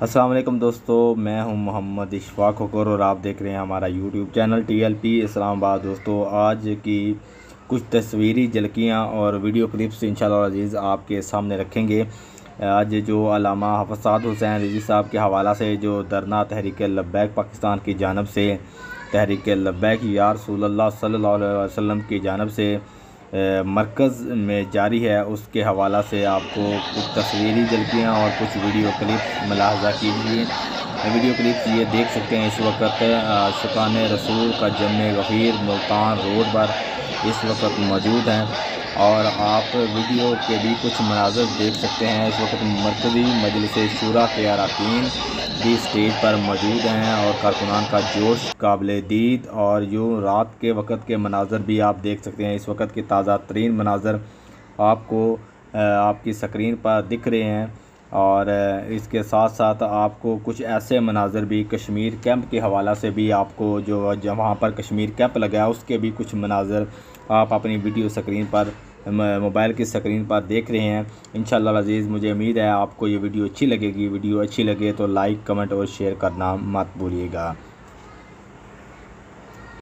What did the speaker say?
अस्सलाम वालेकुम दोस्तों, मैं हूं मोहम्मद इशफाक हुक्र और आप देख रहे हैं हमारा यूट्यूब चैनल TLP इस्लामाबाद। दोस्तों, आज की कुछ तस्वीरी झलकियां और वीडियो क्लिप्स इंशाअल्लाह अज़ीज़ आपके सामने रखेंगे। आज जो अल्लामा हफ़्ज़ साद हुसैन रिज़वी साहब के हवाला से जो धरना तहरीक लब्बैक पाकिस्तान की जानब से तहरीक लब्बैक या रसूलल्लाह सल्लल्लाहु अलैहि वसल्लम की जानब से मरकज़ में जारी है, उसके हवाला से आपको कुछ तस्वीरी झलकियाँ और कुछ वीडियो क्लिप्स मुलाहज़ा कीजिए। वीडियो क्लिप्स ये देख सकते हैं। इस वक्त शुकान रसूल का जमे गफ़ीर मुल्तान रोड पर इस वक्त मौजूद हैं और आप वीडियो के भी कुछ मनाज़र देख सकते हैं। इस वक्त मरकज़ी मजलिस शूरा के अरकान भी स्टेज पर मौजूद हैं और कारकुनान का जोश काबिल दीद और यूँ रात के वक़्त के मनाज़र भी आप देख सकते हैं। इस वक्त के ताज़ा तरीन मनाज़र आपको आपकी स्क्रीन पर दिख रहे हैं और इसके साथ साथ आपको कुछ ऐसे मनाज़र भी कश्मीर कैंप के हवाला से भी आपको जो वहाँ पर कश्मीर कैंप लगा है उसके भी कुछ मनाज़र आप अपनी वीडियो स्क्रीन पर मोबाइल की स्क्रीन पर देख रहे हैं। इंशाअल्लाह अज़ीज़, मुझे उम्मीद है आपको ये वीडियो अच्छी लगेगी। वीडियो अच्छी लगे तो लाइक, कमेंट और शेयर करना मत भूलिएगा।